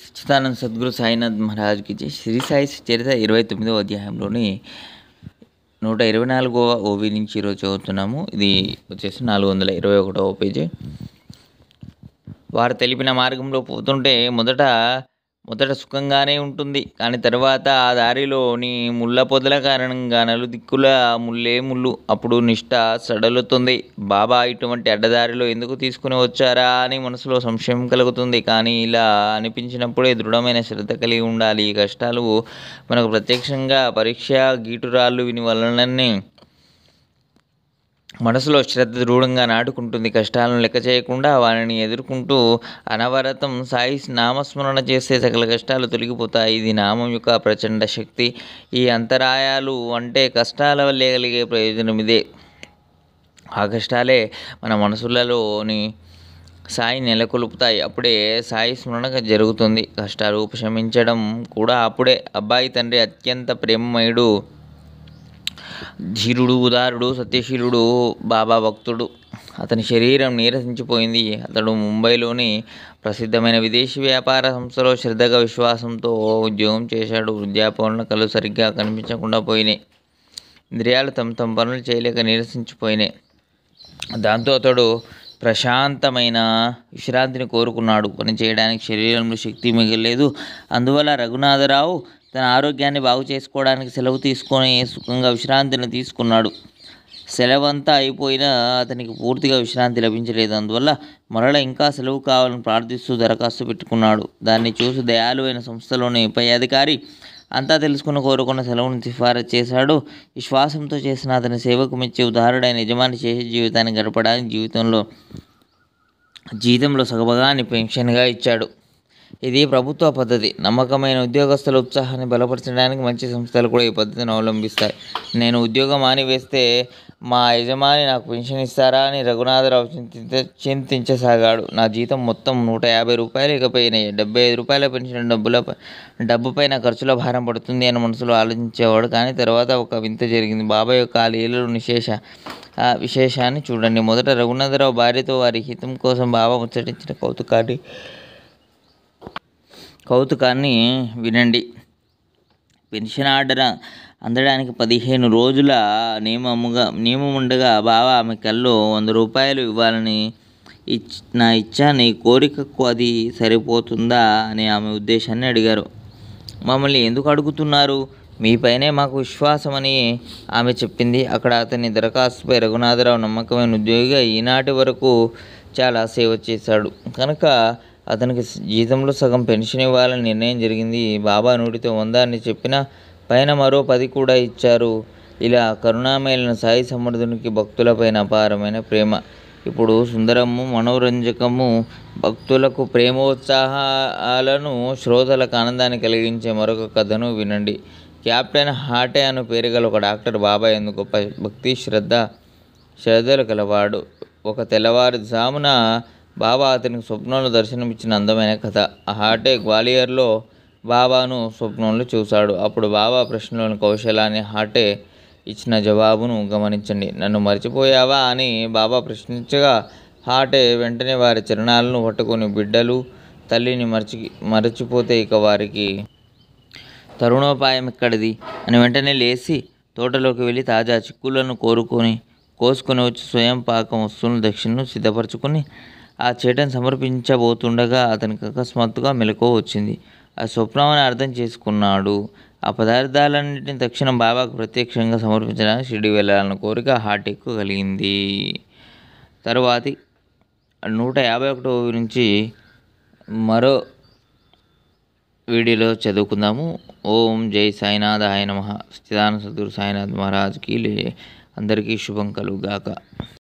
సచ్చిదానంద సద్గురు సాయినాథ్ మహారాజ్కి జై. శ్రీ సాయి చరిత్ర 29వ అధ్యాయంలోని 124వ ఓవి నుంచి ఈరోజు చదువుతున్నాము. ఇది వచ్చేసి 421వ పేజీ. వారు తెలిపిన మార్గంలో పోతుంటే మొదట సుఖంగానే ఉంటుంది, కానీ తర్వాత ఆ దారిలోని ముళ్ళ పొదల కారణంగా నలుదిక్కుల ముళ్ళే ముళ్ళు. అప్పుడు నిష్ఠ సడలుతుంది. బాబా ఇటువంటి అడ్డదారిలో ఎందుకు తీసుకుని వచ్చారా అని మనసులో సంశయం కలుగుతుంది. కానీ ఇలా అనిపించినప్పుడే దృఢమైన శ్రద్ధ కలిగి ఉండాలి. ఈ కష్టాలు మనకు ప్రత్యక్షంగా పరీక్ష గీటురాళ్ళు విని వలననే మనసులో శ్రద్ధ దృఢంగా నాటుకుంటుంది. కష్టాలను లెక్క చేయకుండా వారిని ఎదుర్కొంటూ అనవరతం సాయి నామస్మరణ చేస్తే సకల కష్టాలు తొలగిపోతాయి. ఇది నామం యొక్క ప్రచండ శక్తి. ఈ అంతరాయాలు అంటే కష్టాల వల్లే కలిగే ప్రయోజనం ఇదే. ఆ కష్టాలే మన మనసులలోని సాయి నెలకొల్పుతాయి. అప్పుడే సాయి స్మరణ జరుగుతుంది. కష్టాలు ఉపశమించడం కూడా అప్పుడే. అబ్బాయి తండ్రి అత్యంత ప్రేమమయుడు, ధీరుడు, ఉదారుడు, సత్యశీలుడు, బాబా భక్తుడు. అతని శరీరం నీరసించిపోయింది. అతడు ముంబైలోని ప్రసిద్ధమైన విదేశీ వ్యాపార సంస్థలో శ్రద్ధగా విశ్వాసంతో ఉద్యోగం చేశాడు. వృద్ధాప్యంలో కళ్ళు సరిగ్గా కనిపించకుండా పోయినాయి. ఇంద్రియాలు తమ పనులు చేయలేక నీరసించిపోయినాయి. దాంతో అతడు ప్రశాంతమైన విశ్రాంతిని కోరుకున్నాడు. పని చేయడానికి శరీరంలో శక్తి మిగలేదు. అందువల్ల రఘునాథరావు తన ఆరోగ్యాన్ని బాగు చేసుకోవడానికి సెలవు తీసుకొని సుఖంగా విశ్రాంతిని తీసుకున్నాడు. సెలవంతా అయిపోయినా అతనికి పూర్తిగా విశ్రాంతి లభించలేదు. అందువల్ల మరల ఇంకా సెలవు కావాలని ప్రార్థిస్తూ దరఖాస్తు పెట్టుకున్నాడు. దాన్ని చూసి దయాళువైన సంస్థలోని పై అధికారి అంతా తెలుసుకుని కోరుకున్న సెలవును సిఫారసు చేశాడు. విశ్వాసంతో చేసిన అతని సేవకు మెచ్చి ఉదారుడైన యజమాని చేసే జీవితాన్ని గడపడానికి జీతంలో సగభాగాన్ని పెన్షన్గా ఇచ్చాడు. ఇది ప్రభుత్వ పద్ధతి. నమ్మకమైన ఉద్యోగస్తుల ఉత్సాహాన్ని బలపరచడానికి మంచి సంస్థలు కూడా ఈ పద్ధతిని అవలంబిస్తాయి. నేను ఉద్యోగం మానివేస్తే మా యజమాని నాకు పెన్షన్ ఇస్తారా అని రఘునాథరావు చింతించసాగాడు. నా జీతం మొత్తం 150 రూపాయలు, ఇకపైన 75 రూపాయల పెన్షన్ డబ్బుపై నా ఖర్చుల భారం పడుతుంది అని మనసులో ఆలోచించేవాడు. కానీ తర్వాత ఒక వింత జరిగింది. బాబా యొక్క ఆ లీలలు విశేషాన్ని చూడండి. మొదట రఘునాథరావు భార్యతో వారి హితం కోసం బాబా ముచ్చటించిన కౌతుకాన్ని వినండి. పెన్షన్ ఆర్డర్ అందడానికి 15 రోజుల నియమముండగా బాబా ఆమె కల్లో 100 రూపాయలు ఇవ్వాలని నా ఇచ్చా, నీ కోరికకు అది సరిపోతుందా అని ఆమె ఉద్దేశాన్ని అడిగారు. మమ్మల్ని ఎందుకు అడుగుతున్నారు? మీపైనే మాకు విశ్వాసమని ఆమె చెప్పింది. అక్కడ అతని దరఖాస్తుపై రఘునాథరావు నమ్మకమైన ఉద్యోగిగా ఈనాటి వరకు చాలా సేవ చేశాడు కనుక అతనికి జీతంలో సగం పెన్షన్ ఇవ్వాలని నిర్ణయం జరిగింది. బాబా నోటితో 100 అని చెప్పినా పైన మరో 10 కూడా ఇచ్చారు. ఇలా కరుణామయులైన సాయి సమర్థునికి భక్తులపైన అపారమైన ప్రేమ. ఇప్పుడు సుందరము, మనోరంజకము, భక్తులకు ప్రేమోత్సాహాలను, శ్రోతలకు ఆనందాన్ని కలిగించే మరొక కథను వినండి. కెప్టెన్ హాటే అను పేరు గల ఒక డాక్టర్ బాబా యందు గొప్ప భక్తి శ్రద్ధలు కలవాడు. ఒక తెల్లవారుజామున బాబా అతనికి స్వప్నంలో దర్శనమిచ్చిన అందమైన కథ. హాటే గ్వాలియర్లో బాబాను స్వప్నంలో చూశాడు. అప్పుడు బాబా ప్రశ్నలోని కౌశలాన్ని, హాటే ఇచ్చిన జవాబును గమనించండి. నన్ను మర్చిపోయావా అని బాబా ప్రశ్నించగా హాటే వెంటనే వారి చరణాలను పట్టుకొని, బిడ్డలు తల్లిని మరచిపోతే ఇక వారికి తరుణోపాయం ఎక్కడిది అని వెంటనే లేచి తోటలోకి వెళ్ళి తాజా చిక్కులను కోసుకొని వచ్చి స్వయం పాకం వస్తువులను దక్షిణను సిద్ధపరచుకొని ఆ చేటను సమర్పించబోతుండగా అతనికి అకస్మాత్తుగా మెలకువ వచ్చింది. ఆ స్వప్నమని అర్థం చేసుకున్నాడు. ఆ పదార్థాలన్నింటినీ తక్షణం బాబాకు ప్రత్యక్షంగా సమర్పించడానికి షిరిడి వెళ్ళాలన్న కోరిక హాటేకు కలిగింది. తరువాతి 151వ నుంచి మరో వీడియోలో చదువుకుందాము. ఓం జై సాయినాథాయ నమః. సచ్చిదానంద సద్గురు సాయినాథ్ మహారాజ్కి అందరికీ శుభం కలుగుగాక.